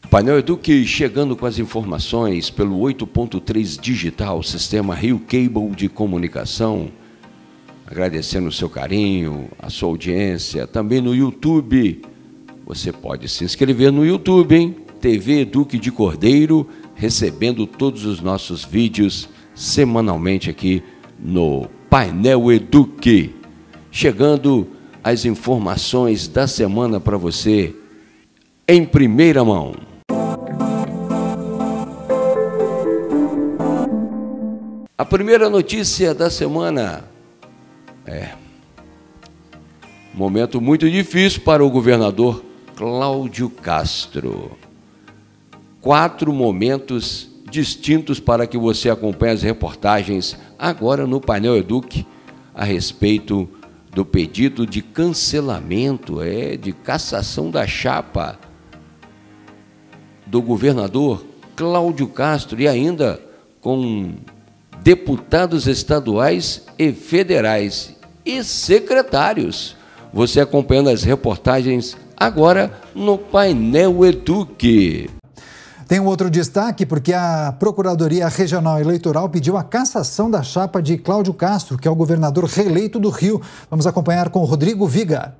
Painel Eduque chegando com as informações pelo 8.3 Digital, Sistema Rio Cable de Comunicação. Agradecendo o seu carinho, a sua audiência, também no YouTube. Você pode se inscrever no YouTube, hein? TV Eduque de Cordeiro, recebendo todos os nossos vídeos semanalmente aqui no Painel Eduque. Chegando as informações da semana para você em primeira mão. A primeira notícia da semana momento muito difícil para o governador Cláudio Castro. 4 momentos distintos para que você acompanhe as reportagens agora no Painel Eduque a respeito do pedido de cancelamento, de cassação da chapa do governador Cláudio Castro e ainda com deputados estaduais e federais e secretários. Você acompanhando as reportagens agora no Painel Eduque. Tem um outro destaque porque a Procuradoria Regional Eleitoral pediu a cassação da chapa de Cláudio Castro, que é o governador reeleito do Rio. Vamos acompanhar com o Rodrigo Viga.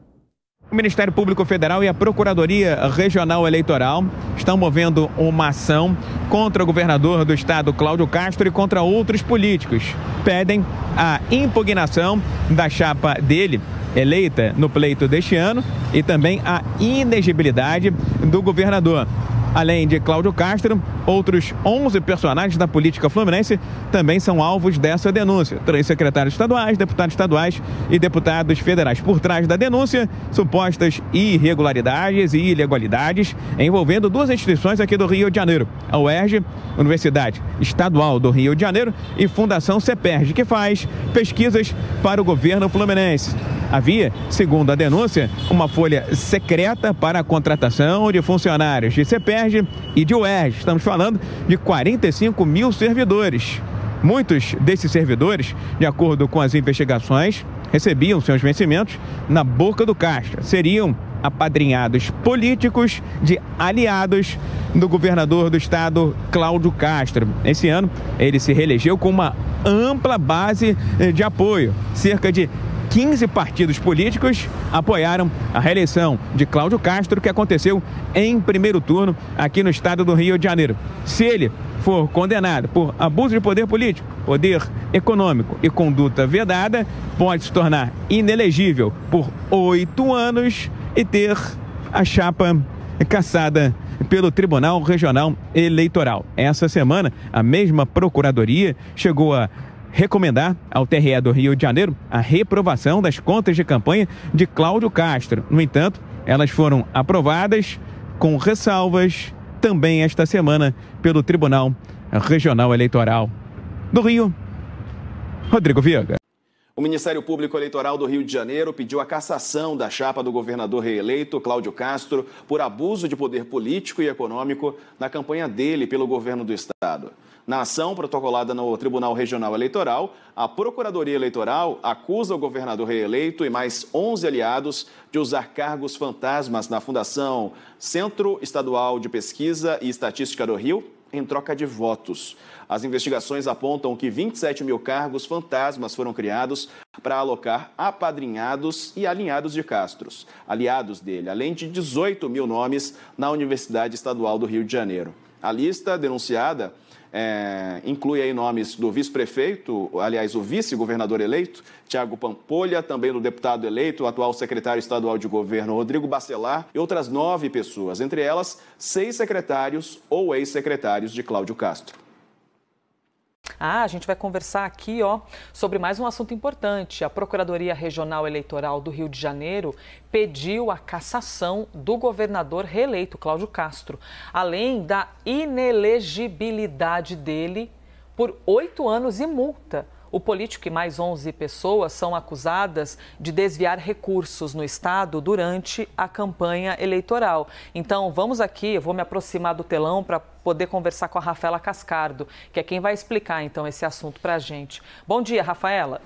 O Ministério Público Federal e a Procuradoria Regional Eleitoral estão movendo uma ação contra o governador do estado, Cláudio Castro, e contra outros políticos. Pedem a impugnação da chapa dele, eleita no pleito deste ano, e também a inegibilidade do governador. Além de Cláudio Castro, outros 11 personagens da política fluminense também são alvos dessa denúncia. 3 secretários estaduais, deputados estaduais e deputados federais. Por trás da denúncia, supostas irregularidades e ilegalidades envolvendo 2 instituições aqui do Rio de Janeiro. A UERJ, Universidade Estadual do Rio de Janeiro, e Fundação CEPERJ, que faz pesquisas para o governo fluminense. Havia, segundo a denúncia, uma folha secreta para a contratação de funcionários de CEPERJ e de UERJ. Estamos falando de 45 mil servidores. Muitos desses servidores, de acordo com as investigações, recebiam seus vencimentos na boca do caixa. Seriam apadrinhados políticos de aliados do governador do estado, Cláudio Castro. Esse ano, ele se reelegeu com uma ampla base de apoio. Cerca de 15 partidos políticos apoiaram a reeleição de Cláudio Castro, que aconteceu em primeiro turno aqui no estado do Rio de Janeiro. Se ele for condenado por abuso de poder político, poder econômico e conduta vedada, pode se tornar inelegível por 8 anos e ter a chapa cassada pelo Tribunal Regional Eleitoral. Essa semana, a mesma Procuradoria chegou a recomendar ao TRE do Rio de Janeiro a reprovação das contas de campanha de Cláudio Castro. No entanto, elas foram aprovadas com ressalvas também esta semana pelo Tribunal Regional Eleitoral do Rio. Rodrigo Viga. O Ministério Público Eleitoral do Rio de Janeiro pediu a cassação da chapa do governador reeleito, Cláudio Castro, por abuso de poder político e econômico na campanha dele pelo governo do estado. Na ação protocolada no Tribunal Regional Eleitoral, a Procuradoria Eleitoral acusa o governador reeleito e mais 11 aliados de usar cargos fantasmas na Fundação Centro Estadual de Pesquisa e Estatística do Rio em troca de votos. As investigações apontam que 27 mil cargos fantasmas foram criados para alocar apadrinhados e alinhados de Castros, aliados dele, além de 18 mil nomes na Universidade Estadual do Rio de Janeiro. A lista denunciada inclui aí nomes do vice-prefeito, aliás, o vice-governador eleito, Tiago Pampolha, também do deputado eleito, o atual secretário estadual de governo, Rodrigo Bacelar, e outras 9 pessoas, entre elas 6 secretários ou ex-secretários de Cláudio Castro. A gente vai conversar aqui sobre mais um assunto importante. A Procuradoria Regional Eleitoral do Rio de Janeiro pediu a cassação do governador reeleito, Cláudio Castro, além da inelegibilidade dele por 8 anos e multa. O político e mais 11 pessoas são acusadas de desviar recursos no estado durante a campanha eleitoral. Então, vamos aqui, eu vou me aproximar do telão para poder conversar com a Rafaela Cascardo, que é quem vai explicar, então, esse assunto para a gente. Bom dia, Rafaela.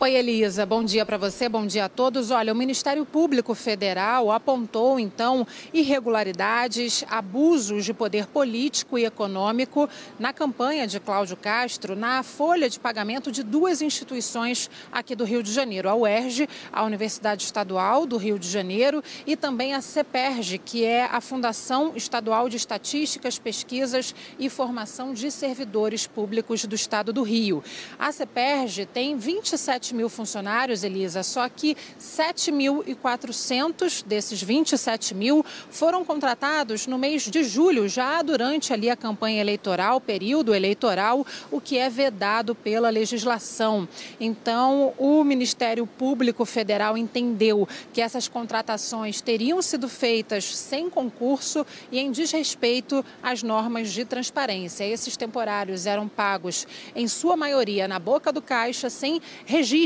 Oi, Elisa. Bom dia para você, bom dia a todos. Olha, o Ministério Público Federal apontou, então, irregularidades, abusos de poder político e econômico na campanha de Cláudio Castro, na folha de pagamento de duas instituições aqui do Rio de Janeiro, a UERJ, a Universidade Estadual do Rio de Janeiro, e também a CEPERJ, que é a Fundação Estadual de Estatísticas, Pesquisas e Formação de Servidores Públicos do Estado do Rio. A CEPERJ tem 27 mil funcionários, Elisa, só que 7.400 desses 27 mil foram contratados no mês de julho, já durante ali a campanha eleitoral, período eleitoral, o que é vedado pela legislação. Então, o Ministério Público Federal entendeu que essas contratações teriam sido feitas sem concurso e em desrespeito às normas de transparência. Esses temporários eram pagos, em sua maioria, na boca do caixa, sem registro,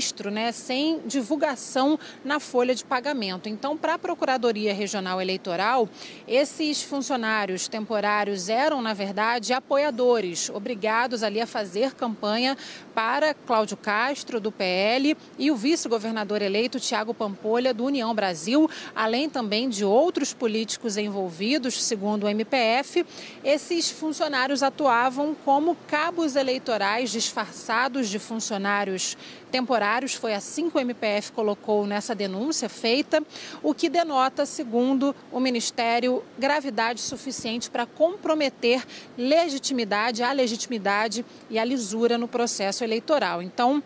sem divulgação na folha de pagamento. Então, para a Procuradoria Regional Eleitoral, esses funcionários temporários eram, na verdade, apoiadores, obrigados ali a fazer campanha para Cláudio Castro, do PL, e o vice-governador eleito, Thiago Pampolha, do União Brasil, além também de outros políticos envolvidos, segundo o MPF. Esses funcionários atuavam como cabos eleitorais disfarçados de funcionários temporários, foi assim que o MPF colocou nessa denúncia feita, o que denota, segundo o Ministério, gravidade suficiente para comprometer a legitimidade e a lisura no processo eleitoral. Então,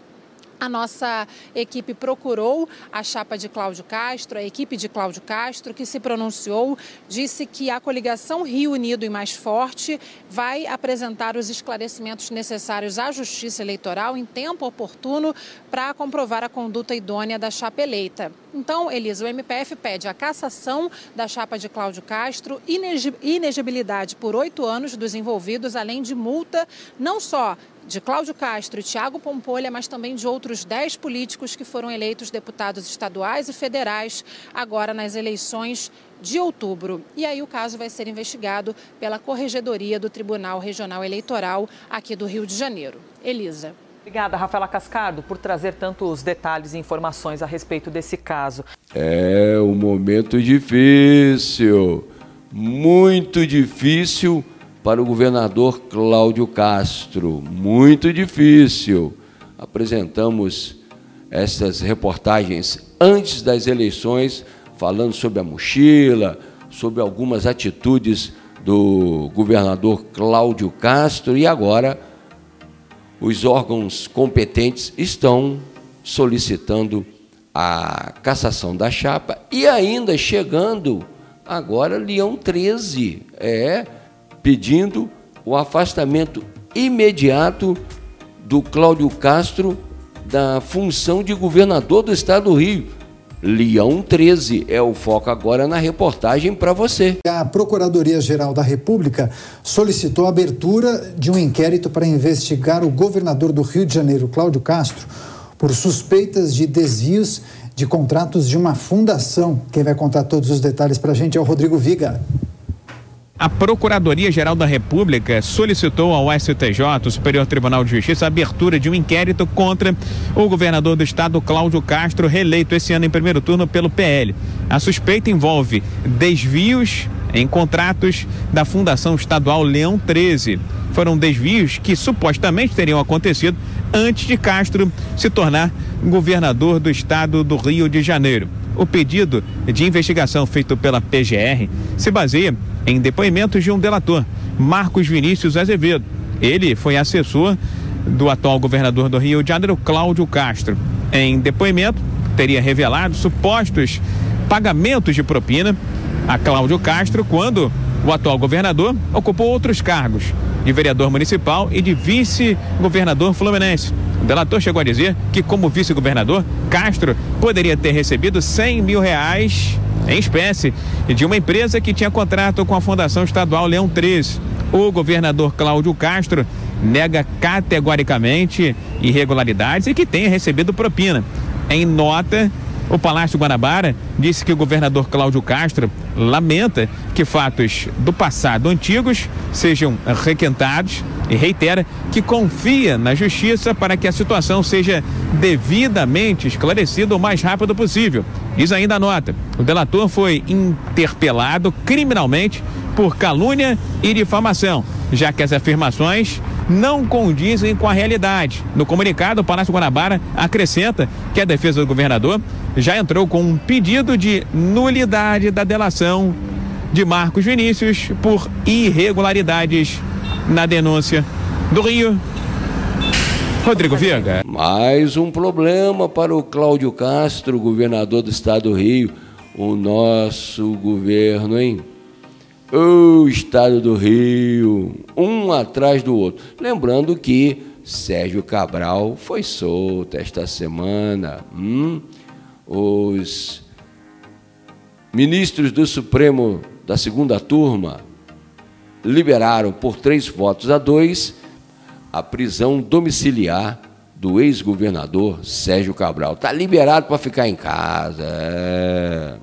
a nossa equipe procurou a chapa de Cláudio Castro, a equipe de Cláudio Castro, que se pronunciou, disse que a coligação Rio Unido e Mais Forte vai apresentar os esclarecimentos necessários à Justiça Eleitoral em tempo oportuno para comprovar a conduta idônea da chapa eleita. Então, Elisa, o MPF pede a cassação da chapa de Cláudio Castro, inegibilidade por 8 anos dos envolvidos, além de multa, não só de Cláudio Castro e Thiago Pampolha, mas também de outros 10 políticos que foram eleitos deputados estaduais e federais agora nas eleições de outubro. E aí o caso vai ser investigado pela Corregedoria do Tribunal Regional Eleitoral aqui do Rio de Janeiro. Elisa. Obrigada, Rafaela Cascardo, por trazer tantos detalhes e informações a respeito desse caso. É um momento difícil, muito difícil para o governador Cláudio Castro, muito difícil. Apresentamos essas reportagens antes das eleições, falando sobre a mochila, sobre algumas atitudes do governador Cláudio Castro, e agora os órgãos competentes estão solicitando a cassação da chapa e ainda chegando agora Leão 13, pedindo o afastamento imediato do Cláudio Castro da função de governador do estado do Rio. Leão 13 é o foco agora na reportagem para você. A Procuradoria-Geral da República solicitou a abertura de um inquérito para investigar o governador do Rio de Janeiro, Cláudio Castro, por suspeitas de desvios de contratos de uma fundação. Quem vai contar todos os detalhes para a gente é o Rodrigo Viga. A Procuradoria-Geral da República solicitou ao STJ, o Superior Tribunal de Justiça, a abertura de um inquérito contra o governador do estado, Cláudio Castro, reeleito esse ano em primeiro turno pelo PL. A suspeita envolve desvios em contratos da Fundação Estadual Leão 13. Foram desvios que supostamente teriam acontecido antes de Castro se tornar governador do estado do Rio de Janeiro. O pedido de investigação feito pela PGR se baseia em depoimentos de um delator, Marcos Vinícius Azevedo. Ele foi assessor do atual governador do Rio de Janeiro, Cláudio Castro. Em depoimento, teria revelado supostos pagamentos de propina a Cláudio Castro quando o atual governador ocupou outros cargos, de vereador municipal e de vice-governador fluminense. O delator chegou a dizer que, como vice-governador, Castro poderia ter recebido R$100 mil em espécie de uma empresa que tinha contrato com a Fundação Estadual Leão 13. O governador Cláudio Castro nega categoricamente irregularidades e que tenha recebido propina. Em nota, O Palácio Guanabara disse que o governador Cláudio Castro lamenta que fatos do passado antigos sejam requentados e reitera que confia na justiça para que a situação seja devidamente esclarecida o mais rápido possível. Diz ainda a nota: o delator foi interpelado criminalmente por calúnia e difamação, já que as afirmações não condizem com a realidade. No comunicado, o Palácio Guanabara acrescenta que a defesa do governador já entrou com um pedido de nulidade da delação de Marcos Vinícius por irregularidades na denúncia. Do Rio, Rodrigo Viega. Mais um problema para o Cláudio Castro, governador do estado do Rio. O nosso governo, hein? O estado do Rio, um atrás do outro. Lembrando que Sérgio Cabral foi solto esta semana. Os ministros do Supremo da segunda turma liberaram por 3-2 a prisão domiciliar do ex-governador Sérgio Cabral. Está liberado para ficar em casa.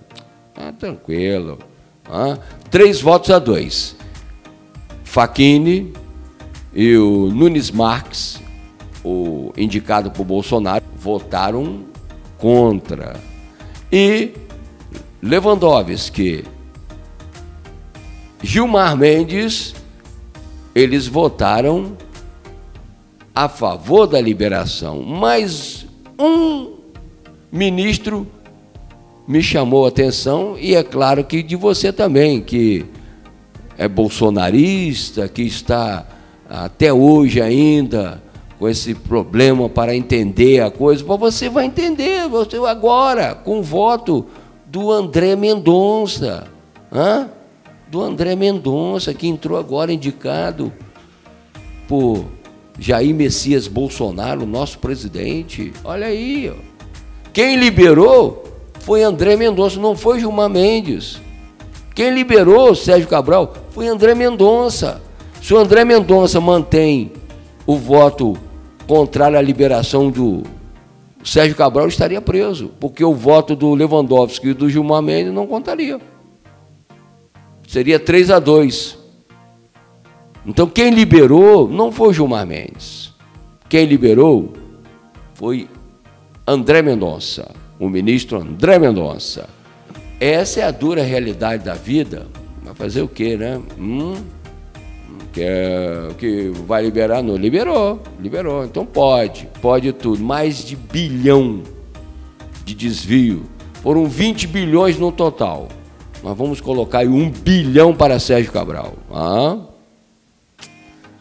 Tranquilo. 3-2. Facchini e o Nunes Marques, o indicado por Bolsonaro, votaram contra. E Lewandowski, Gilmar Mendes, eles votaram a favor da liberação. Mas um ministro me chamou a atenção, e é claro que de você também, que é bolsonarista, que está até hoje ainda com esse problema para entender a coisa. Você vai entender você agora com o voto do André Mendonça, do André Mendonça, que entrou agora indicado por Jair Messias Bolsonaro, nosso presidente. Olha aí, ó. Quem liberou foi André Mendonça, não foi Gilmar Mendes. Quem liberou Sérgio Cabral foi André Mendonça. Se o André Mendonça mantém o voto contrário à liberação do Sérgio Cabral, estaria preso, porque o voto do Lewandowski e do Gilmar Mendes não contaria. Seria 3-2. Então quem liberou não foi Gilmar Mendes. Quem liberou foi André Mendonça, o ministro André Mendonça. Essa é a dura realidade da vida. Vai fazer o quê, né? Que vai liberar? Não, liberou. Então pode tudo. Mais de 1 bilhão de desvio. Foram 20 bilhões no total. Nós vamos colocar aí 1 bilhão para Sérgio Cabral.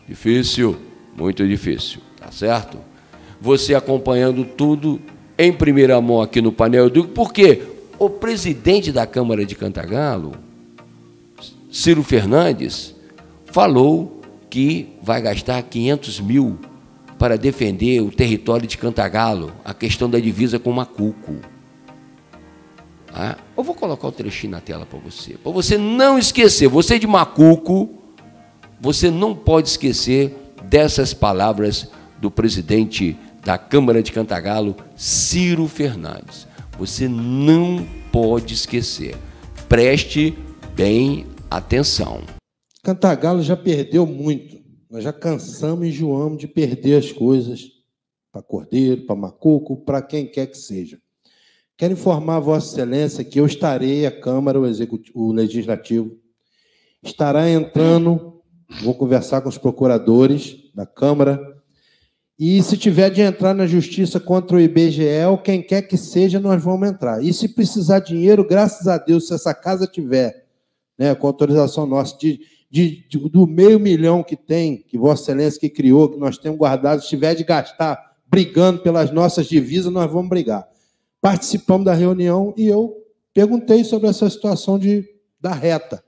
Difícil, muito difícil, tá certo? Você acompanhando tudo em primeira mão aqui no Painel Edu, porque o presidente da Câmara de Cantagalo, Ciro Fernandes, falou que vai gastar 500 mil para defender o território de Cantagalo, a questão da divisa com Macuco. Eu vou colocar o trechinho na tela para você não esquecer. Você de Macuco, você não pode esquecer dessas palavras do presidente da Câmara de Cantagalo, Ciro Fernandes. Você não pode esquecer. Preste bem atenção. Cantagalo já perdeu muito. Nós já cansamos e enjoamos de perder as coisas para Cordeiro, para Macuco, para quem quer que seja. Quero informar a Vossa Excelência que eu estarei, a Câmara, o Legislativo, estará entrando, vou conversar com os procuradores da Câmara, e se tiver de entrar na Justiça contra o IBGE, ou quem quer que seja, nós vamos entrar. E se precisar de dinheiro, graças a Deus, se essa casa tiver, com autorização nossa, do 500 mil que tem, que Vossa Excelência que criou, que nós temos guardado, se tiver de gastar brigando pelas nossas divisas, nós vamos brigar. Participamos da reunião e eu perguntei sobre essa situação da reta,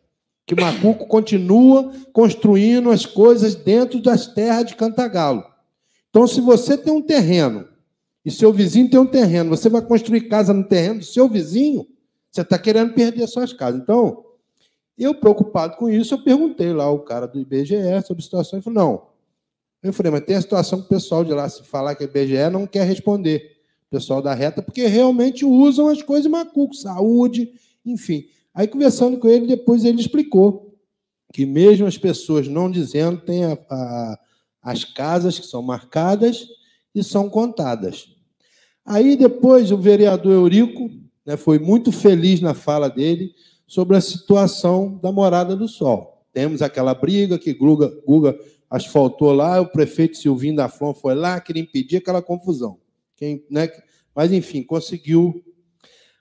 que Macuco continua construindo as coisas dentro das terras de Cantagalo. Então, se você tem um terreno e seu vizinho tem um terreno, você vai construir casa no terreno do seu vizinho, você está querendo perder suas casas. Então, eu, preocupado com isso, eu perguntei lá ao cara do IBGE sobre a situação, ele falou, não. Eu falei, mas tem a situação que o pessoal de lá, se falar que é IBGE, não quer responder. pessoal da reta, porque realmente usam as coisas Macuco, saúde, enfim. Aí, conversando com ele, depois ele explicou que mesmo as pessoas não dizendo, tem as casas que são marcadas e são contadas. Aí, depois, o vereador Eurico, né, foi muito feliz na fala dele sobre a situação da Morada do Sol. Temos aquela briga que Guga asfaltou lá, o prefeito Silvinho da Flon foi lá, queria impedir aquela confusão. Né? Mas, enfim, conseguiu.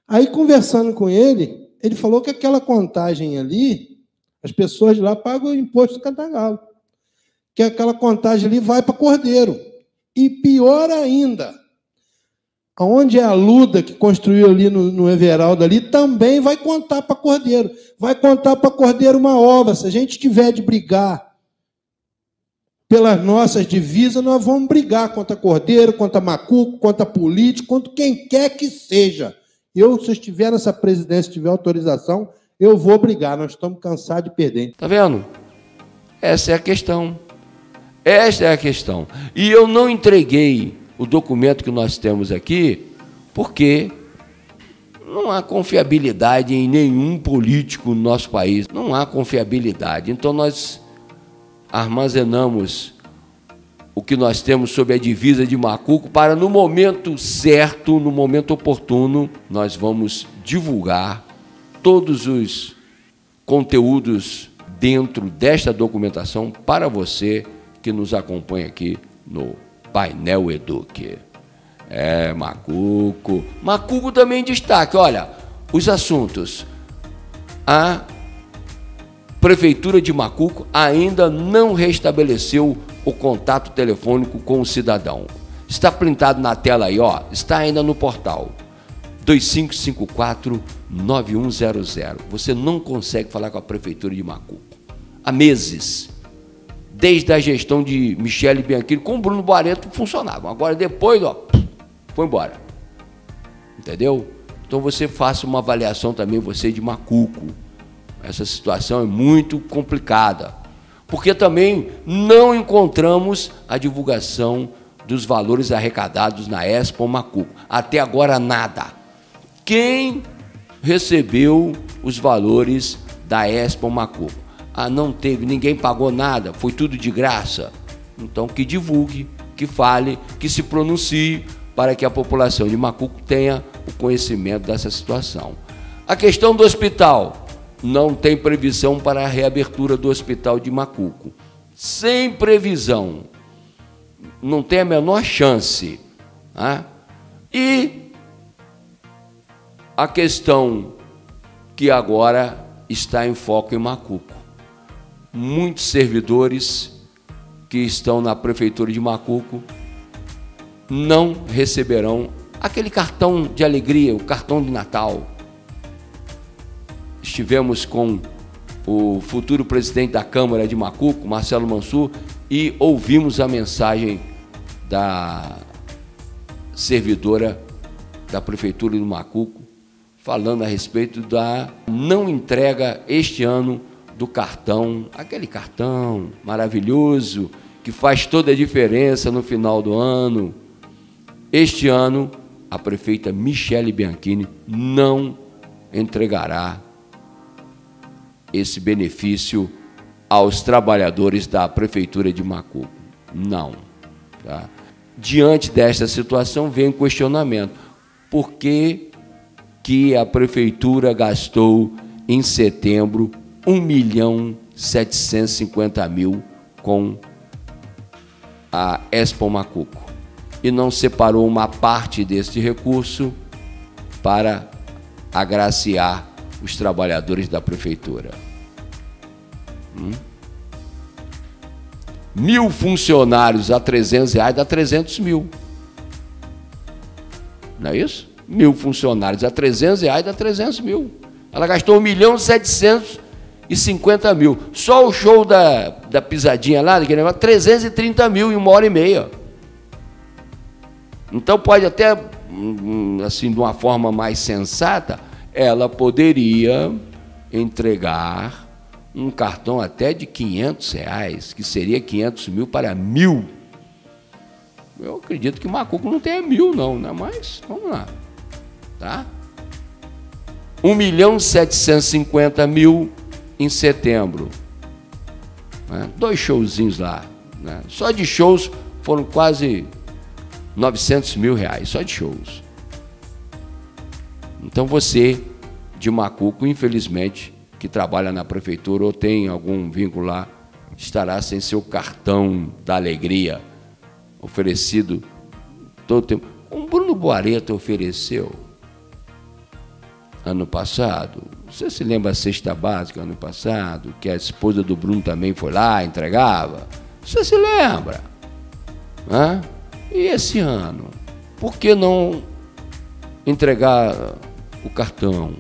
Aí, conversando com ele, ele falou que aquela contagem ali, as pessoas de lá pagam o imposto do Cantagalo, que aquela contagem ali vai para Cordeiro. E pior ainda, onde é a Luda que construiu ali no Everaldo ali, também vai contar para Cordeiro. Vai contar para Cordeiro uma obra. Se a gente tiver de brigar pelas nossas divisas, nós vamos brigar contra Cordeiro, contra Macuco, contra político, contra quem quer que seja. Eu, se eu estiver nessa presidência, se tiver autorização, eu vou brigar. Nós estamos cansados de perder. Está vendo? Essa é a questão. Esta é a questão. E eu não entreguei o documento que nós temos aqui porque não há confiabilidade em nenhum político no nosso país. Não há confiabilidade. Então, nós armazenamos o que nós temos sobre a divisa de Macuco para, no momento certo, no momento oportuno, nós vamos divulgar todos os conteúdos dentro desta documentação para você que nos acompanha aqui no Painel Eduque. Macuco. Macuco também em destaque. Olha, os assuntos. A Prefeitura de Macuco ainda não restabeleceu o contato telefônico com o cidadão. Está printado na tela aí, ó. Está ainda no portal. 2554-9100. Você não consegue falar com a Prefeitura de Macuco. Há meses. Desde a gestão de Michele Bianchini, com o Bruno Barreto funcionava. Agora depois, ó, foi embora. Entendeu? Então você faça uma avaliação também, você de Macuco. Essa situação é muito complicada. Porque também não encontramos a divulgação dos valores arrecadados na Expo Macuco. Até agora nada. Quem recebeu os valores da Expo Macuco? Não teve, ninguém pagou nada, foi tudo de graça. Então que divulgue, que fale, que se pronuncie para que a população de Macuco tenha o conhecimento dessa situação. A questão do hospital, não tem previsão para a reabertura do hospital de Macuco. Sem previsão, não tem a menor chance. Né? E a questão que agora está em foco em Macuco. Muitos servidores que estão na Prefeitura de Macuco não receberão aquele cartão de alegria, o cartão de Natal. Estivemos com o futuro presidente da Câmara de Macuco, Marcelo Mansur, e ouvimos a mensagem da servidora da Prefeitura de Macuco, falando a respeito da não entrega este ano do cartão, aquele cartão maravilhoso que faz toda a diferença no final do ano. Este ano, a prefeita Michele Bianchini não entregará esse benefício aos trabalhadores da Prefeitura de Macuco. Não. Tá? Diante desta situação, vem o questionamento. Por que a Prefeitura gastou em setembro 1.750.000 com a Expo Macuco e não separou uma parte deste recurso para agraciar os trabalhadores da Prefeitura? 1.000 funcionários a R$300 dá 300 mil. Não é isso? 1.000 funcionários a R$300 dá 300 mil. Ela gastou 1.750.000. Só o show da pisadinha lá, daquele negócio, 330 mil em 1h30. Então pode até, assim, de uma forma mais sensata, ela poderia entregar um cartão até de R$500, que seria 500 mil para 1.000 Eu acredito que Macuco não tenha 1.000 não, né? Mas vamos lá, tá? 1.750.000 em setembro, né? 2 showzinhos lá, né? Só de shows foram quase 900 mil reais, só de shows. Então você de Macuco, infelizmente, que trabalha na prefeitura ou tem algum vínculo lá, estará sem seu cartão da alegria oferecido todo o tempo. O Bruno Boareta ofereceu ano passado. Você se lembra a cesta básica ano passado, que a esposa do Bruno também foi lá, entregava? Você se lembra? Hã? E esse ano? Por que não entregar o cartão?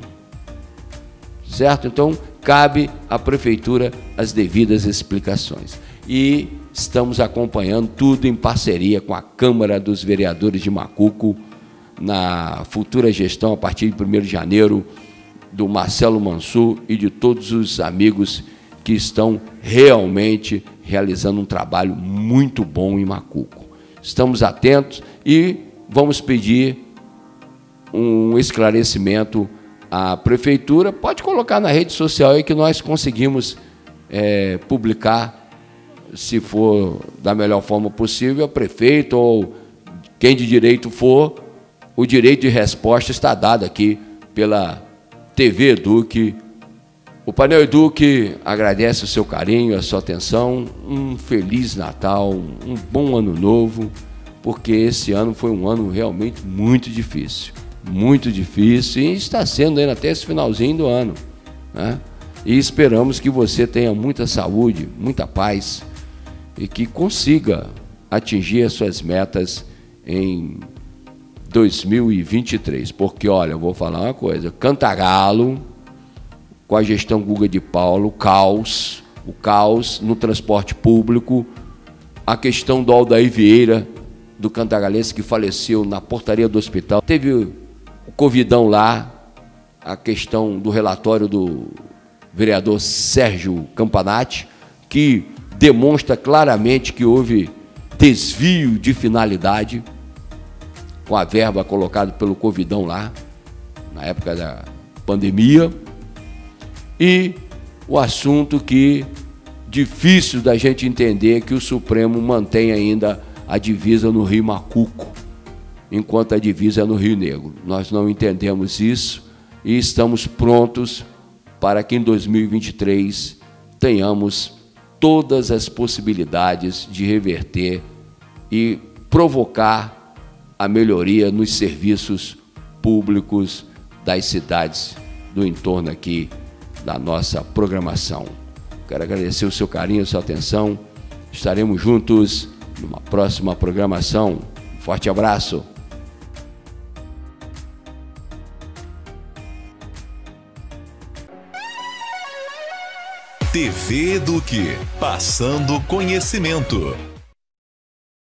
Certo? Então, cabe à prefeitura as devidas explicações. E estamos acompanhando tudo em parceria com a Câmara dos Vereadores de Macuco, na futura gestão, a partir de 1º de janeiro, do Marcelo Mansur e de todos os amigos que estão realmente realizando um trabalho muito bom em Macuco. Estamos atentos e vamos pedir um esclarecimento à prefeitura. Pode colocar na rede social aí que nós conseguimos publicar, se for da melhor forma possível, a prefeito ou quem de direito for, o direito de resposta está dado aqui pela TV Eduque. O Painel Eduque agradece o seu carinho, a sua atenção, um Feliz Natal, um bom Ano Novo, porque esse ano foi um ano realmente muito difícil e está sendo ainda até esse finalzinho do ano, né? E esperamos que você tenha muita saúde, muita paz e que consiga atingir as suas metas em 2023, porque, olha, eu vou falar uma coisa, Cantagalo, com a gestão Guga de Paulo, o caos no transporte público, a questão do Aldair Vieira, do cantagalense que faleceu na portaria do hospital, teve o Covidão lá, a questão do relatório do vereador Sérgio Campanati, que demonstra claramente que houve desvio de finalidade com a verba colocada pelo Covidão lá, na época da pandemia, e o assunto que difícil da gente entender que o Supremo mantém ainda a divisa no Rio Macuco, enquanto a divisa é no Rio Negro. Nós não entendemos isso e estamos prontos para que em 2023 tenhamos todas as possibilidades de reverter e provocar a melhoria nos serviços públicos das cidades do entorno aqui da nossa programação. Quero agradecer o seu carinho, a sua atenção. Estaremos juntos numa próxima programação. Um forte abraço. TV Eduque, passando conhecimento.